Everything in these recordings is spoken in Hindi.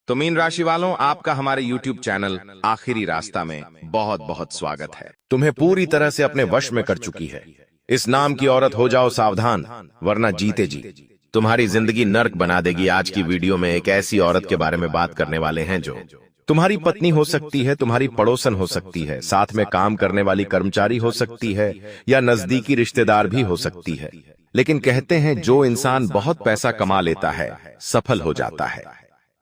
तो मीन राशि वालों, आपका हमारे YouTube चैनल आखिरी रास्ता में बहुत बहुत स्वागत है। तुम्हें पूरी तरह से अपने वश में कर चुकी है। इस नाम की औरत हो जाओ सावधान, वरना जीते जी तुम्हारी जिंदगी नर्क बना देगी। आज की वीडियो में एक ऐसी औरत के बारे में बात करने वाले हैं जो तुम्हारी पत्नी हो सकती है, तुम्हारी पड़ोसन हो सकती है, साथ में काम करने वाली कर्मचारी हो सकती है, या नजदीकी रिश्तेदार भी हो सकती है। लेकिन कहते हैं जो इंसान बहुत पैसा कमा लेता है सफल हो जाता है।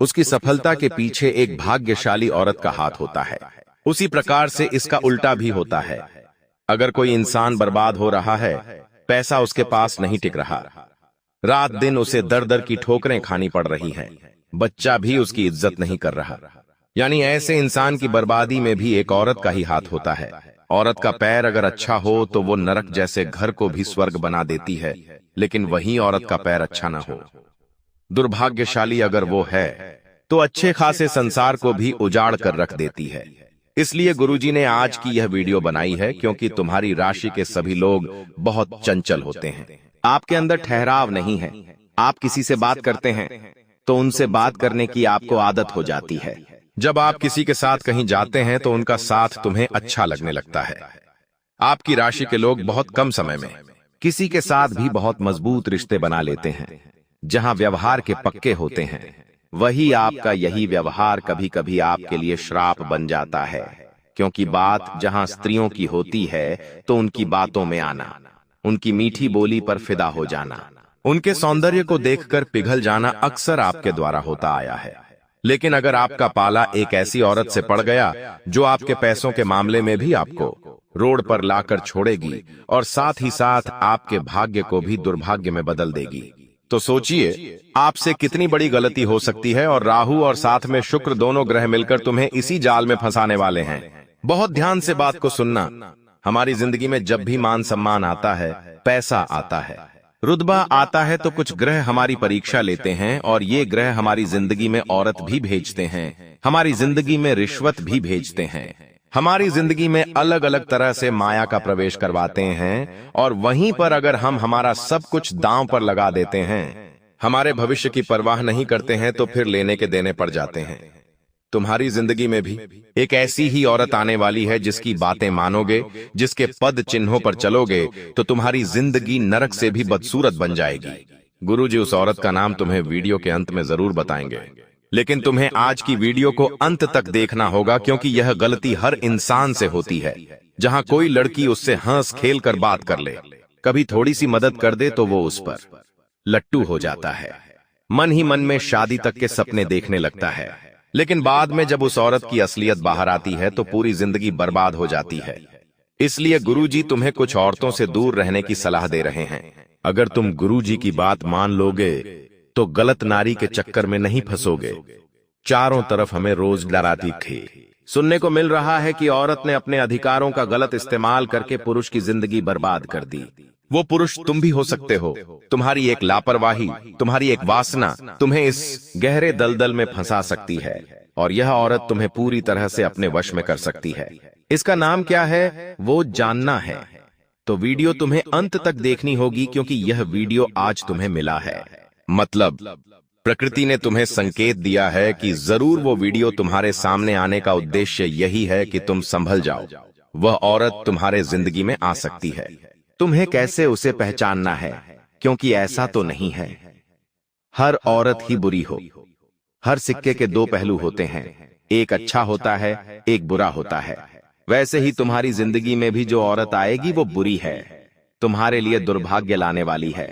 उसकी सफलता के पीछे एक भाग्यशाली औरत का हाथ होता है। उसी प्रकार से इसका उल्टा भी होता है। अगर कोई इंसान बर्बाद हो रहा है, पैसा उसके पास नहीं टिक रहा, रात दिन उसे दर दर की ठोकरें खानी पड़ रही हैं, बच्चा भी उसकी इज्जत नहीं कर रहा, यानी ऐसे इंसान की बर्बादी में भी एक औरत का ही हाथ होता है। औरत का पैर अगर अच्छा हो तो वो नरक जैसे घर को भी स्वर्ग बना देती है, लेकिन वही औरत का पैर अच्छा ना हो, दुर्भाग्यशाली अगर वो है, तो अच्छे खासे संसार को भी उजाड़ कर रख देती है। इसलिए गुरुजी ने आज की यह वीडियो बनाई है, क्योंकि तुम्हारी राशि के सभी लोग बहुत चंचल होते हैं। आपके अंदर ठहराव नहीं है। आप किसी से बात करते हैं तो उनसे बात करने की आपको आदत हो जाती है। जब आप किसी के साथ कहीं जाते हैं तो उनका साथ तुम्हें अच्छा लगने लगता है। आपकी राशि के लोग बहुत कम समय में किसी के साथ भी बहुत मजबूत रिश्ते बना लेते हैं। जहां व्यवहार के पक्के होते हैं, वही आपका यही व्यवहार कभी कभी आपके लिए श्राप बन जाता है। क्योंकि बात जहां स्त्रियों की होती है तो उनकी बातों में आना, उनकी मीठी बोली पर फिदा हो जाना, उनके सौंदर्य को देखकर पिघल जाना अक्सर आपके द्वारा होता आया है। लेकिन अगर आपका पाला एक ऐसी औरत से पड़ गया जो आपके पैसों के मामले में भी आपको रोड पर लाकर छोड़ेगी और साथ ही साथ आपके भाग्य को भी दुर्भाग्य में बदल देगी, तो सोचिए आपसे कितनी बड़ी गलती हो सकती है। और राहु और साथ में शुक्र दोनों ग्रह मिलकर तुम्हें इसी जाल में फंसाने वाले हैं। बहुत ध्यान से बात को सुनना। हमारी जिंदगी में जब भी मान सम्मान आता है, पैसा आता है, रुतबा आता है, तो कुछ ग्रह हमारी परीक्षा लेते हैं, और ये ग्रह हमारी जिंदगी में औरत भी भेजते हैं, हमारी जिंदगी में रिश्वत भी भेजते हैं, हमारी जिंदगी में अलग अलग तरह से माया का प्रवेश करवाते हैं। और वहीं पर अगर हम हमारा सब कुछ दांव पर लगा देते हैं, हमारे भविष्य की परवाह नहीं करते हैं, तो फिर लेने के देने पड़ जाते हैं। तुम्हारी जिंदगी में भी एक ऐसी ही औरत आने वाली है जिसकी बातें मानोगे, जिसके पद चिन्हों पर चलोगे, तो तुम्हारी जिंदगी नरक से भी बदसूरत बन जाएगी। गुरुजी उस औरत का नाम तुम्हें वीडियो के अंत में जरूर बताएंगे, लेकिन तुम्हें आज की वीडियो को अंत तक देखना होगा, क्योंकि यह गलती हर इंसान से होती है। जहां कोई लड़की उससे हंस खेल कर बात कर ले, कभी थोड़ी सी मदद कर दे, तो वो उस पर लट्टू हो जाता है, मन ही मन में शादी तक के सपने देखने लगता है। लेकिन बाद में जब उस औरत की असलियत बाहर आती है तो पूरी जिंदगी बर्बाद हो जाती है। इसलिए गुरुजी तुम्हें कुछ औरतों से दूर रहने की सलाह दे रहे हैं। अगर तुम गुरुजी की बात मान लोगे तो गलत नारी के चक्कर में नहीं फंसोगे। चारों तरफ हमें रोज डराती थी। सुनने को मिल रहा है कि औरत ने अपने अधिकारों का गलत इस्तेमाल करके पुरुष की जिंदगी बर्बाद कर दी। वो पुरुष तुम भी हो सकते हो। तुम्हारी एक लापरवाही, तुम्हारी एक वासना तुम्हें इस गहरे दलदल में फंसा सकती है, और यह औरत तुम्हें पूरी तरह से अपने वश में कर सकती है। इसका नाम क्या है वो जानना है तो वीडियो तुम्हें अंत तक देखनी होगी, क्योंकि यह वीडियो आज तुम्हें मिला है। मतलब प्रकृति ने तुम्हें संकेत दिया है कि जरूर वो वीडियो तुम्हारे सामने आने का उद्देश्य यही है कि तुम संभल जाओ। वह औरत तुम्हारे जिंदगी में आ सकती है। तुम्हें कैसे उसे पहचानना है, क्योंकि ऐसा तो नहीं है हर औरत ही बुरी हो। हर सिक्के के दो पहलू होते हैं, एक अच्छा होता है, एक बुरा होता है। वैसे ही तुम्हारी जिंदगी में भी जो औरत आएगी वो बुरी है, तुम्हारे लिए दुर्भाग्य लाने वाली है।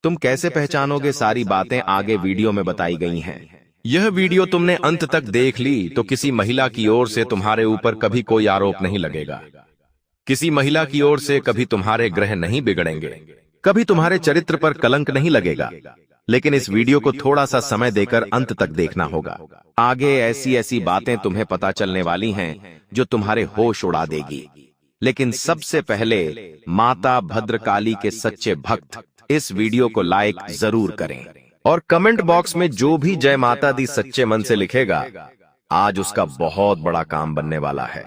तुम कैसे पहचानोगे, सारी बातें आगे वीडियो में बताई गई हैं। यह वीडियो तुमने अंत तक देख ली तो किसी महिला की ओर से तुम्हारे ऊपर कभी कोई आरोप नहीं लगेगा। किसी महिला की ओर से कभी तुम्हारे ग्रह नहीं बिगड़ेंगे, कभी तुम्हारे चरित्र पर कलंक नहीं लगेगा। लेकिन इस वीडियो को थोड़ा सा समय देकर अंत तक देखना होगा। आगे ऐसी ऐसी बातें तुम्हें पता चलने वाली हैं जो तुम्हारे होश उड़ा देगी। लेकिन सबसे पहले माता भद्रकाली के सच्चे भक्त इस वीडियो को लाइक जरूर करें, और कमेंट बॉक्स में जो भी जय माता दी सच्चे मन से लिखेगा, आज उसका बहुत बड़ा काम बनने वाला है।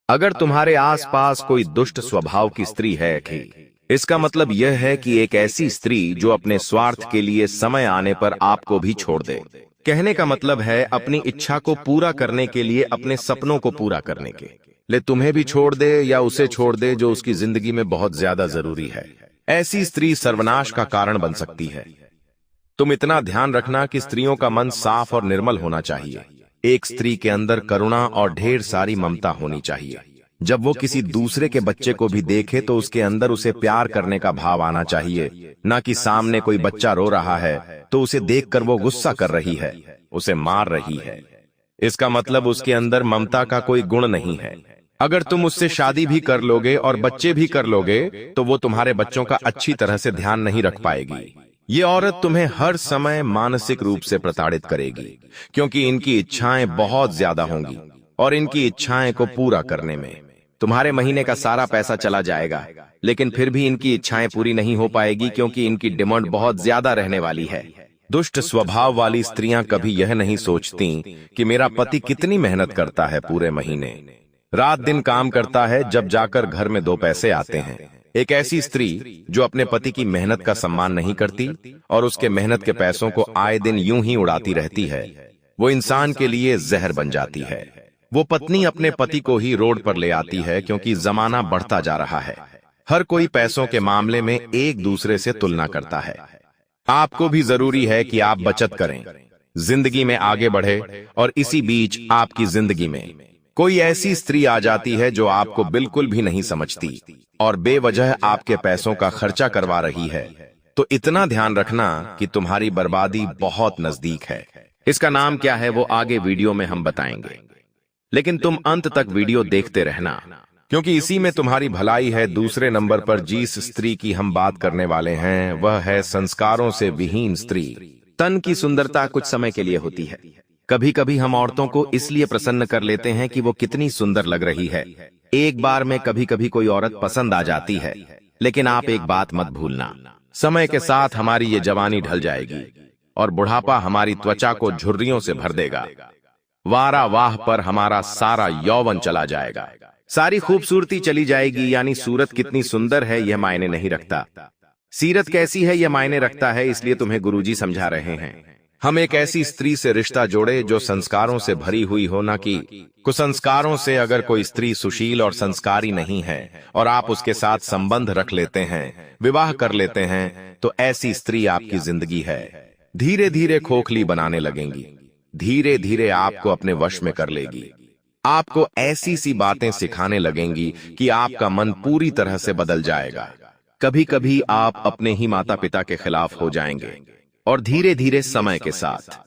अगर तुम्हारे आसपास कोई दुष्ट स्वभाव की स्त्री है कि इसका मतलब यह है कि एक ऐसी स्त्री जो अपने स्वार्थ के लिए समय आने पर आपको भी छोड़ दे। कहने का मतलब है अपनी इच्छा को पूरा करने के लिए अपने सपनों को पूरा करने के ले तुम्हें भी छोड़ दे या उसे छोड़ दे जो उसकी जिंदगी में बहुत ज्यादा जरूरी है। ऐसी स्त्री सर्वनाश का कारण बन सकती है। तुम इतना ध्यान रखना कि स्त्रियों का मन साफ और निर्मल होना चाहिए। एक स्त्री के अंदर करुणा और ढेर सारी ममता होनी चाहिए। जब वो किसी दूसरे के बच्चे को भी देखे तो उसके अंदर उसे प्यार करने का भाव आना चाहिए, न कि सामने कोई बच्चा रो रहा है तो उसे देखकर वो गुस्सा कर रही है, उसे मार रही है। इसका मतलब उसके अंदर ममता का कोई गुण नहीं है। अगर तुम उससे शादी भी कर लोगे और बच्चे भी कर लोगे तो वो तुम्हारे बच्चों का अच्छी तरह से ध्यान नहीं रख पाएगी। ये औरत तुम्हें हर समय मानसिक रूप से प्रताड़ित करेगी, क्योंकि इनकी इच्छाएं बहुत ज्यादा होंगी और इनकी इच्छाएं को पूरा करने में तुम्हारे महीने का सारा पैसा चला जाएगा, लेकिन फिर भी इनकी इच्छाएं पूरी नहीं हो पाएगी क्योंकि इनकी डिमांड बहुत ज्यादा रहने वाली है। दुष्ट स्वभाव वाली स्त्रियां कभी यह नहीं सोचती कि मेरा पति कितनी मेहनत करता है, पूरे महीने रात दिन काम करता है, जब जाकर घर में 2 पैसे आते हैं। एक ऐसी स्त्री जो अपने पति की मेहनत का सम्मान नहीं करती और उसके मेहनत के पैसों को आए दिन यूं ही उड़ाती रहती है, वो इंसान के लिए जहर बन जाती है। वो पत्नी अपने पति को ही रोड पर ले आती है क्योंकि जमाना बढ़ता जा रहा है। हर कोई पैसों के मामले में एक दूसरे से तुलना करता है। आपको भी जरूरी है कि आप बचत करें, जिंदगी में आगे बढ़े, और इसी बीच आपकी जिंदगी में कोई ऐसी स्त्री आ जाती है जो आपको बिल्कुल भी नहीं समझती और बेवजह आपके पैसों का खर्चा करवा रही है, तो इतना ध्यान रखना कि तुम्हारी बर्बादी बहुत नजदीक है। इसका नाम क्या है वो आगे वीडियो में हम बताएंगे, लेकिन तुम अंत तक वीडियो देखते रहना क्योंकि इसी में तुम्हारी भलाई है। दूसरे नंबर पर जिस स्त्री की हम बात करने वाले हैं वह है संस्कारों से विहीन स्त्री। तन की सुंदरता कुछ समय के लिए होती है। कभी कभी हम औरतों को इसलिए प्रसन्न कर लेते हैं कि वो कितनी सुंदर लग रही है। एक बार में कभी कभी कोई औरत पसंद आ जाती है, लेकिन आप एक बात मत भूलना, समय के साथ हमारी ये जवानी ढल जाएगी और बुढ़ापा हमारी त्वचा को झुर्रियों से भर देगा। वारा वाह पर हमारा सारा यौवन चला जाएगा, सारी खूबसूरती चली जाएगी। यानी सूरत कितनी सुंदर है यह मायने नहीं रखता, सीरत कैसी है यह मायने रखता है। इसलिए तुम्हें गुरुजी समझा रहे हैं, हम एक ऐसी स्त्री से रिश्ता जोड़े जो संस्कारों से भरी हुई हो, ना कि कुसंस्कारों से। अगर कोई स्त्री सुशील और संस्कारी नहीं है और आप उसके साथ संबंध रख लेते हैं, विवाह कर लेते हैं, तो ऐसी स्त्री आपकी जिंदगी है धीरे धीरे खोखली बनाने लगेंगी, धीरे धीरे आपको अपने वश में कर लेगी। आपको ऐसी सी बातें सिखाने लगेंगी कि आपका मन पूरी तरह से बदल जाएगा। कभी कभी आप अपने ही माता पिता के खिलाफ हो जाएंगे और धीरे धीरे समय के साथ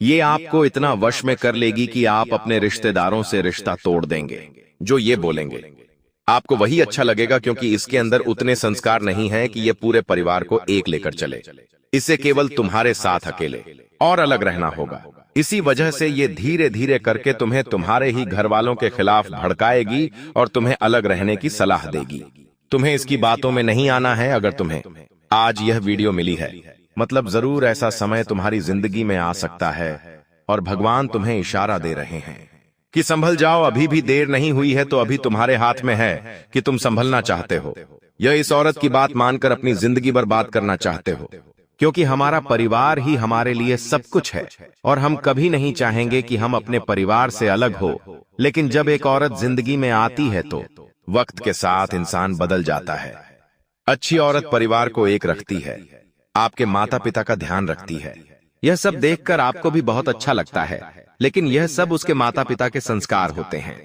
ये आपको इतना वश में कर लेगी कि आप अपने रिश्तेदारों से रिश्ता तोड़ देंगे, जो ये बोलेंगे आपको वही अच्छा लगेगा क्योंकि इसके अंदर उतने संस्कार नहीं है कि ये पूरे परिवार को एक लेकर चले। इसे केवल तुम्हारे साथ अकेले और अलग रहना होगा। इसी वजह से ये धीरे धीरे करके तुम्हें तुम्हारे ही घर वालों के खिलाफ भड़काएगी और तुम्हें अलग रहने की सलाह देगी। तुम्हें इसकी बातों में नहीं आना है। अगर तुम्हें आज यह वीडियो मिली है, मतलब जरूर ऐसा समय तुम्हारी जिंदगी में आ सकता है और भगवान तुम्हें इशारा दे रहे हैं कि संभल जाओ, अभी भी देर नहीं हुई है। तो अभी तुम्हारे हाथ में है कि तुम संभलना चाहते हो या इस औरत की बात मानकर अपनी जिंदगी बर्बाद करना चाहते हो, क्योंकि हमारा परिवार ही हमारे लिए सब कुछ है और हम कभी नहीं चाहेंगे कि हम अपने परिवार से अलग हो। लेकिन जब एक औरत जिंदगी में आती है तो वक्त के साथ इंसान बदल जाता है। अच्छी औरत परिवार को एक रखती है, आपके माता पिता का ध्यान रखती है। यह सब देखकर आपको भी बहुत अच्छा लगता है, लेकिन यह सब उसके माता पिता के संस्कार होते हैं।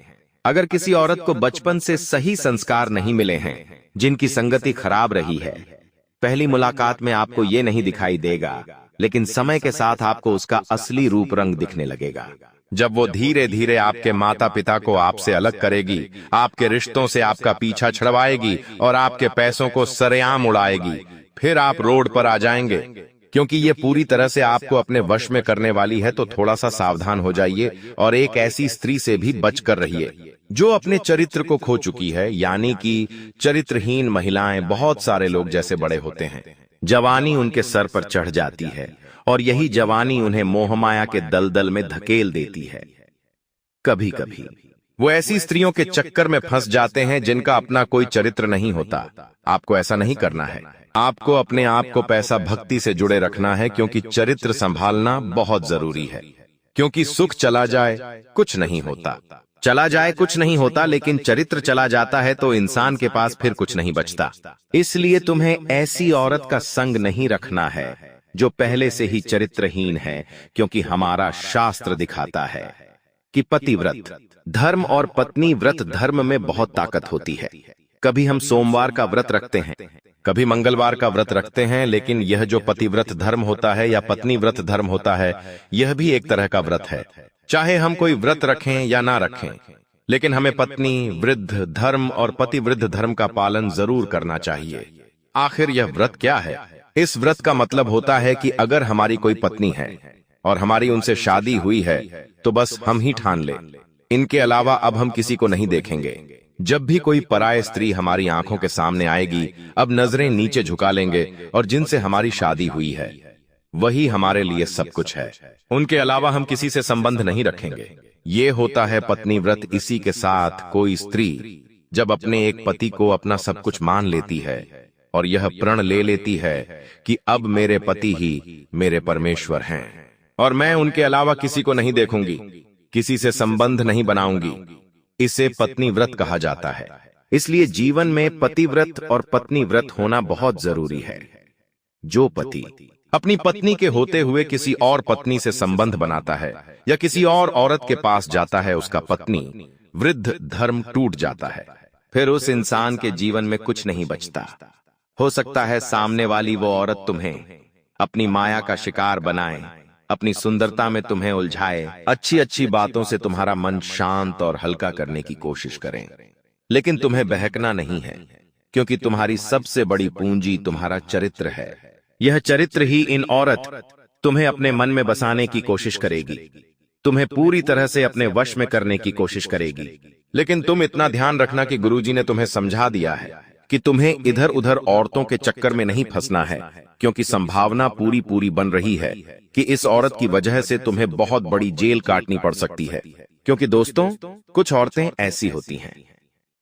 अगर किसी औरत को बचपन से सही संस्कार नहीं मिले हैं, जिनकी संगति खराब रही है, पहली मुलाकात में आपको ये नहीं दिखाई देगा, लेकिन समय के साथ आपको उसका असली रूप रंग दिखने लगेगा। जब वो धीरे धीरे आपके माता पिता को आपसे अलग करेगी, आपके रिश्तों से आपका पीछा छुड़वाएगी और आपके पैसों को सरेआम उड़ाएगी, फिर आप रोड पर आ जाएंगे, क्योंकि ये पूरी तरह से आपको अपने वश में करने वाली है। तो थोड़ा सा सावधान हो जाइए और एक ऐसी स्त्री से भी बच कर रहिए जो अपने चरित्र को खो चुकी है। यानी कि चरित्रहीन महिलाएं बहुत सारे लोग जैसे बड़े होते हैं, जवानी उनके सर पर चढ़ जाती है और यही जवानी उन्हें मोहमाया के दलदल में धकेल देती है। कभी कभी वो ऐसी स्त्रियों के चक्कर में फंस जाते हैं जिनका अपना कोई चरित्र नहीं होता। आपको ऐसा नहीं करना है। आपको अपने आप को पैसा भक्ति से जुड़े रखना है, क्योंकि चरित्र संभालना बहुत जरूरी है। क्योंकि सुख चला जाए कुछ नहीं होता, चला जाए कुछ नहीं होता, लेकिन चरित्र चला जाता है तो इंसान के पास फिर कुछ नहीं बचता। इसलिए तुम्हें ऐसी औरत का संग नहीं रखना है जो पहले से ही चरित्रहीन है, क्योंकि हमारा शास्त्र दिखाता है कि पतिव्रत धर्म और पत्नी व्रत धर्म में बहुत ताकत होती है। कभी हम सोमवार का व्रत रखते हैं, कभी मंगलवार का व्रत रखते हैं, लेकिन यह जो पतिव्रत धर्म होता है या पत्नी व्रत धर्म होता है, यह भी एक तरह का व्रत है। चाहे हम कोई व्रत रखें या ना रखें, लेकिन हमें पत्नी वृद्ध धर्म और पतिवृद्ध धर्म का पालन जरूर करना चाहिए। आखिर यह व्रत क्या है? इस व्रत का मतलब होता है कि अगर हमारी कोई पत्नी है और हमारी उनसे शादी हुई है तो बस हम ही ठान लें, इनके अलावा अब हम किसी को नहीं देखेंगे। जब भी कोई पराय स्त्री हमारी आंखों के सामने आएगी, अब नजरें नीचे झुका लेंगे और जिनसे हमारी शादी हुई है वही हमारे लिए सब कुछ है। उनके अलावा हम किसी से संबंध नहीं रखेंगे। ये होता है पत्नी व्रत। इसी के साथ कोई स्त्री जब अपने एक पति को अपना सब कुछ मान लेती है और यह प्रण ले लेती है कि अब मेरे पति ही मेरे परमेश्वर हैं और मैं उनके अलावा किसी को नहीं देखूंगी, किसी से संबंध नहीं बनाऊंगी, इसे पत्नी व्रत कहा जाता है। इसलिए जीवन में पतिव्रत और पत्नी व्रत होना बहुत जरूरी है। जो पति अपनी पत्नी के होते हुए किसी और पत्नी से संबंध बनाता है या किसी और औरत के पास जाता है, उसका पत्नी वृद्ध धर्म टूट जाता है। फिर उस इंसान के जीवन में कुछ नहीं बचता। हो सकता है सामने वाली वो औरत तुम्हें अपनी माया का शिकार बनाए, अपनी सुंदरता में तुम्हें उलझाए, अच्छी अच्छी बातों से तुम्हारा मन शांत और हल्का करने की कोशिश करें, लेकिन तुम्हें बहकना नहीं है, क्योंकि तुम्हारी सबसे बड़ी पूंजी तुम्हारा चरित्र है। यह चरित्र ही इन औरत तुम्हें अपने मन में बसाने की कोशिश करेगी, तुम्हें पूरी तरह से अपने वश में करने की कोशिश करेगी। लेकिन तुम इतना ध्यान रखना कि गुरुजी ने तुम्हें समझा दिया है कि तुम्हें इधर उधर औरतों के चक्कर में नहीं फंसना है, क्योंकि संभावना पूरी पूरी बन रही है कि इस औरत की वजह से तुम्हें बहुत बड़ी जेल काटनी पड़ सकती है। क्योंकि दोस्तों, कुछ औरतें ऐसी होती हैं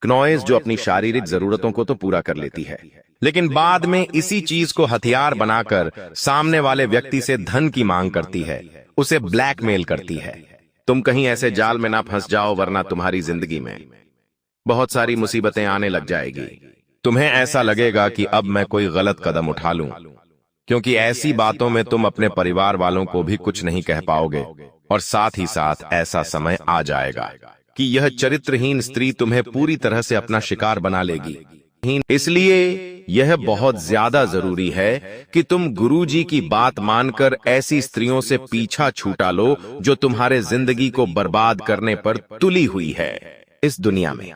क्नॉयज जो अपनी शारीरिक जरूरतों को तो पूरा कर लेती है, लेकिन बाद में इसी चीज को हथियार बनाकर सामने वाले व्यक्ति से धन की मांग करती है, उसे ब्लैकमेल करती है। तुम कहीं ऐसे जाल में ना फंस जाओ, वरना तुम्हारी जिंदगी में बहुत सारी मुसीबतें आने लग जाएगी। तुम्हें ऐसा लगेगा कि अब मैं कोई गलत कदम उठा लूं, क्योंकि ऐसी बातों में तुम अपने परिवार वालों को भी कुछ नहीं कह पाओगे, और साथ ही साथ ऐसा समय आ जाएगा कि यह चरित्रहीन स्त्री तुम्हें पूरी तरह से अपना शिकार बना लेगी। इसलिए यह बहुत ज्यादा जरूरी है कि तुम गुरुजी की बात मानकर ऐसी स्त्रियों से पीछा छूटा लो जो तुम्हारे जिंदगी को बर्बाद करने पर तुली हुई है। इस दुनिया में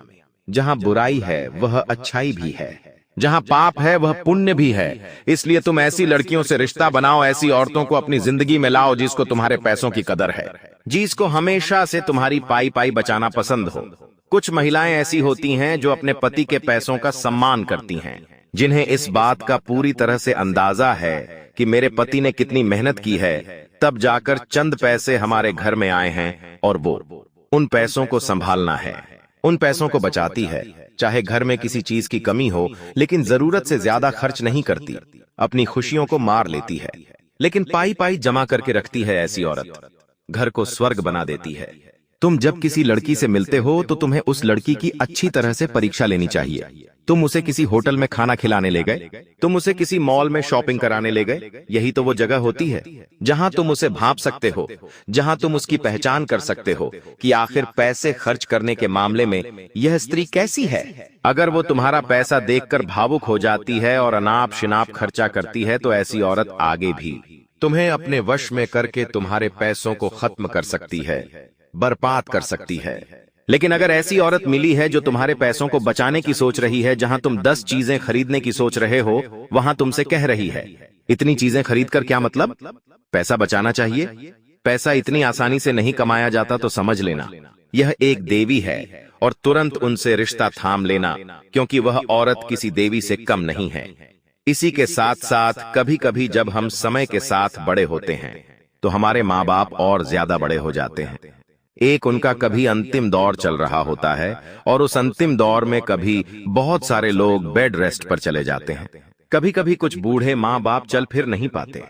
जहां बुराई है वह अच्छाई भी है, जहां पाप है वह पुण्य भी है। इसलिए तुम ऐसी लड़कियों से रिश्ता बनाओ, ऐसी औरतों को अपनी जिंदगी में लाओ जिसको तुम्हारे पैसों की कदर है, जिसको हमेशा से तुम्हारी पाई पाई बचाना पसंद हो। कुछ महिलाएं ऐसी होती हैं जो अपने पति के पैसों का सम्मान करती हैं, जिन्हें इस बात का पूरी तरह से अंदाजा है कि मेरे पति ने कितनी मेहनत की है, तब जाकर चंद पैसे हमारे घर में आए हैं, और वो उन पैसों को संभालना है, उन पैसों को बचाती है। चाहे घर में किसी चीज की कमी हो, लेकिन जरूरत से ज्यादा खर्च नहीं करती, अपनी खुशियों को मार लेती है, लेकिन पाई पाई जमा करके रखती है। ऐसी औरत घर को स्वर्ग बना देती है। तुम जब किसी लड़की से मिलते हो तो तुम्हें उस लड़की की अच्छी तरह से परीक्षा लेनी चाहिए। तुम उसे किसी होटल में खाना खिलाने ले गए, तुम उसे किसी मॉल में शॉपिंग कराने ले गए, यही तो वो जगह होती है जहां तुम उसे भांप सकते हो, जहां तुम उसकी पहचान कर सकते हो कि आखिर पैसे खर्च करने के मामले में यह स्त्री कैसी है। अगर वो तुम्हारा पैसा देखकर भावुक हो जाती है और अनाप शनाप खर्चा करती है, तो ऐसी औरत आगे भी तुम्हें अपने वश में करके तुम्हारे पैसों को खत्म कर सकती है, बर्बाद कर सकती है। लेकिन अगर ऐसी औरत मिली है जो तुम्हारे पैसों को बचाने की सोच रही है, जहां तुम 10 चीजें खरीदने की सोच रहे हो, वहां तुमसे कह रही है इतनी चीजें खरीद कर क्या मतलब, पैसा बचाना चाहिए। पैसा इतनी आसानी से नहीं कमाया जाता, तो समझ लेना यह एक देवी है और तुरंत उनसे रिश्ता थाम लेना, क्योंकि वह औरत किसी देवी से कम नहीं है। इसी के साथ साथ कभी कभी जब हम समय के साथ बड़े होते हैं तो हमारे माँ बाप और ज्यादा बड़े हो जाते हैं। एक उनका कभी अंतिम दौर चल रहा होता है और उस अंतिम दौर में कभी बहुत सारे लोग बेड रेस्ट पर चले जाते हैं। कभी कभी कुछ बूढ़े माँ बाप चल फिर नहीं पाते,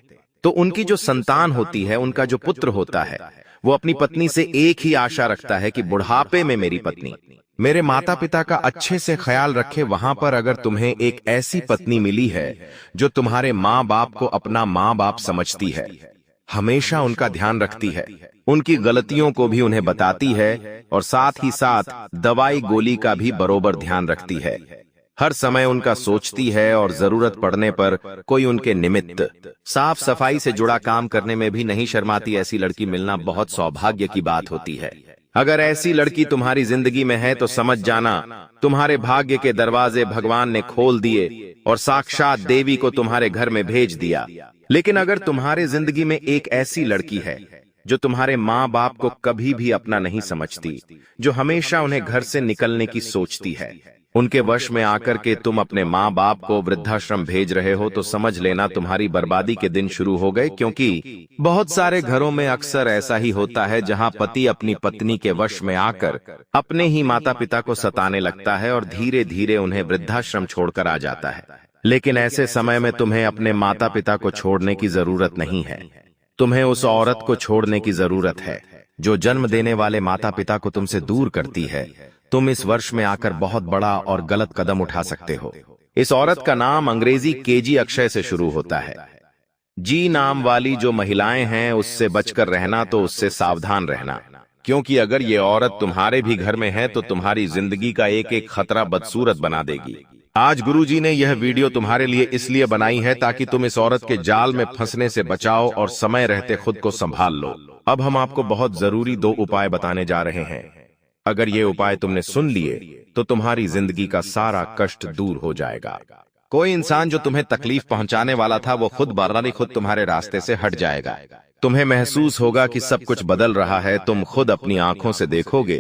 तो उनकी जो संतान होती है, उनका जो पुत्र होता है, वो अपनी पत्नी से एक ही आशा रखता है कि बुढ़ापे में मेरी पत्नी मेरे माता पिता का अच्छे से ख्याल रखे। वहां पर अगर तुम्हें एक ऐसी पत्नी मिली है जो तुम्हारे माँ बाप को अपना माँ बाप समझती है, हमेशा उनका ध्यान रखती है, उनकी गलतियों को भी उन्हें बताती है और साथ ही साथ दवाई गोली का भी बरोबर ध्यान रखती है, हर समय उनका सोचती है और जरूरत पड़ने पर कोई उनके निमित्त साफ सफाई से जुड़ा काम करने में भी नहीं शर्माती, ऐसी लड़की मिलना बहुत सौभाग्य की बात होती है। अगर ऐसी लड़की तुम्हारी जिंदगी में है तो समझ जाना तुम्हारे भाग्य के दरवाजे भगवान ने खोल दिए और साक्षात देवी को तुम्हारे घर में भेज दिया। लेकिन अगर तुम्हारे जिंदगी में एक ऐसी लड़की है जो तुम्हारे माँ बाप को कभी भी अपना नहीं समझती, जो हमेशा उन्हें घर से निकलने की सोचती है, उनके वश में आकर के तुम अपने माँ बाप को वृद्धाश्रम भेज रहे हो, तो समझ लेना तुम्हारी बर्बादी के दिन शुरू हो गए। क्योंकि बहुत सारे घरों में अक्सर ऐसा ही होता है जहां पति अपनी पत्नी के वश में आकर अपने ही माता पिता को सताने लगता है और धीरे धीरे उन्हें वृद्धाश्रम छोड़कर आ जाता है। लेकिन ऐसे समय में तुम्हें अपने माता पिता को छोड़ने की जरूरत नहीं है, तुम्हें उस औरत को छोड़ने की जरूरत है जो जन्म देने वाले माता पिता को तुमसे दूर करती है। तुम इस वर्ष में आकर बहुत बड़ा और गलत कदम उठा सकते हो। इस औरत का नाम अंग्रेजी केजी अक्षय से शुरू होता है। जी नाम वाली जो महिलाएं हैं उससे बचकर रहना, तो उससे सावधान रहना, क्योंकि अगर ये औरत तुम्हारे भी घर में है तो तुम्हारी जिंदगी का एक एक खतरा बदसूरत बना देगी। आज गुरुजी ने यह वीडियो तुम्हारे लिए इसलिए बनाई है ताकि तुम इस औरत के जाल में फंसने से बचाओ और समय रहते खुद को संभाल लो। अब हम आपको बहुत जरूरी 2 उपाय बताने जा रहे हैं। अगर ये उपाय तुमने सुन लिए तो तुम्हारी जिंदगी का सारा कष्ट दूर हो जाएगा। कोई इंसान जो तुम्हें तकलीफ पहुंचाने वाला था वो खुद ब खुद तुम्हारे रास्ते से हट जाएगा। तुम्हें महसूस होगा कि सब कुछ बदल रहा है। तुम खुद अपनी आंखों से देखोगे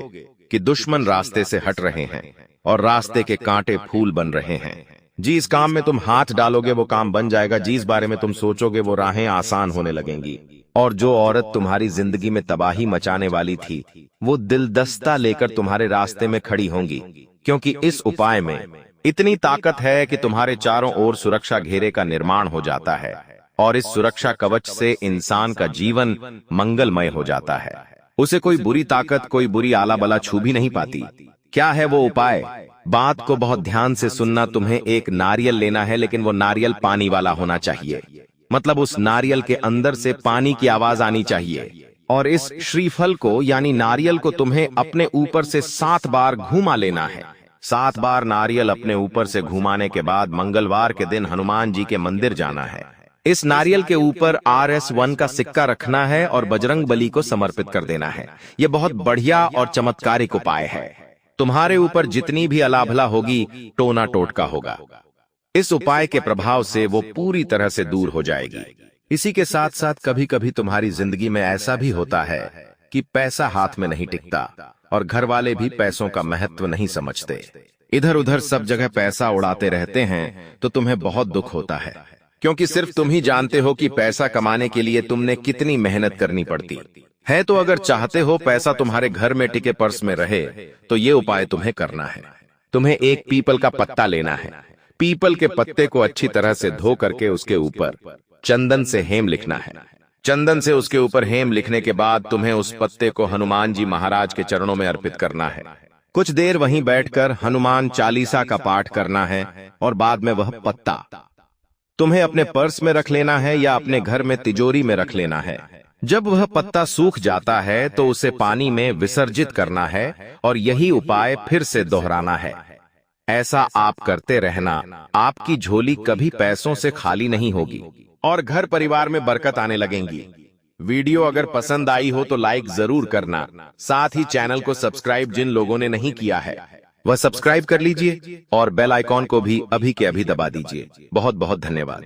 कि दुश्मन रास्ते से हट रहे हैं और रास्ते के कांटे फूल बन रहे हैं। जिस काम में तुम हाथ डालोगे वो काम बन जाएगा, जिस बारे में तुम सोचोगे वो राहें आसान होने लगेंगी। और जो औरत तुम्हारी जिंदगी में तबाही मचाने वाली थी वो दिलदस्ता लेकर तुम्हारे रास्ते में खड़ी होंगी, क्योंकि इस उपाय में इतनी ताकत है कि तुम्हारे चारों ओर सुरक्षा घेरे का निर्माण हो जाता है और इस सुरक्षा कवच से इंसान का जीवन मंगलमय हो जाता है। उसे कोई बुरी ताकत, कोई बुरी आला बला छू भी नहीं पाती। क्या है वो उपाय? बात को बहुत ध्यान से सुनना। तुम्हें एक नारियल लेना है, लेकिन वो नारियल पानी वाला होना चाहिए, मतलब उस नारियल के अंदर से पानी की आवाज आनी चाहिए। और इस श्रीफल को यानी नारियल को तुम्हें अपने ऊपर से 7 बार घुमा लेना है। 7 बार नारियल अपने ऊपर से घुमाने के बाद मंगलवार के दिन हनुमान जी के मंदिर जाना है। इस नारियल के ऊपर RS1 का सिक्का रखना है और बजरंग बली को समर्पित कर देना है। यह बहुत बढ़िया और चमत्कारिक उपाय है। तुम्हारे ऊपर जितनी भी अलाभला होगी टोना टोटका होगा। इस उपाय के प्रभाव से वो पूरी तरह से दूर हो जाएगी। इसी के साथ साथ कभी कभी तुम्हारी जिंदगी में ऐसा भी होता है कि पैसा हाथ में नहीं टिकता और घर वाले भी पैसों का महत्व नहीं समझते। इधर उधर सब जगह पैसा उड़ाते रहते हैं, तो तुम्हें बहुत दुख होता है, क्योंकि सिर्फ तुम ही जानते हो कि पैसा कमाने के लिए तुमने कितनी मेहनत करनी पड़ती है। तो अगर चाहते हो पैसा तुम्हारे घर में टिके, पर्स में रहे, तो ये उपाय तुम्हें करना है। तुम्हें एक पीपल का पत्ता लेना है। पीपल के पत्ते को अच्छी तरह से धो करके उसके ऊपर चंदन से हेम लिखना है। चंदन से उसके ऊपर हेम लिखने के बाद तुम्हें उस पत्ते को हनुमान जी महाराज के चरणों में अर्पित करना है। कुछ देर वहीं बैठकर हनुमान चालीसा का पाठ करना है और बाद में वह पत्ता तुम्हें अपने पर्स में रख लेना है या अपने घर में तिजोरी में रख लेना है। जब वह पत्ता सूख जाता है तो उसे पानी में विसर्जित करना है और यही उपाय फिर से दोहराना है। ऐसा आप करते रहना, आपकी झोली कभी पैसों से खाली नहीं होगी और घर परिवार में बरकत आने लगेंगी। वीडियो अगर पसंद आई हो तो लाइक जरूर करना, साथ ही चैनल को सब्सक्राइब जिन लोगों ने नहीं किया है वह सब्सक्राइब कर लीजिए और बेल आइकॉन को भी अभी के अभी दबा दीजिए। बहुत बहुत धन्यवाद।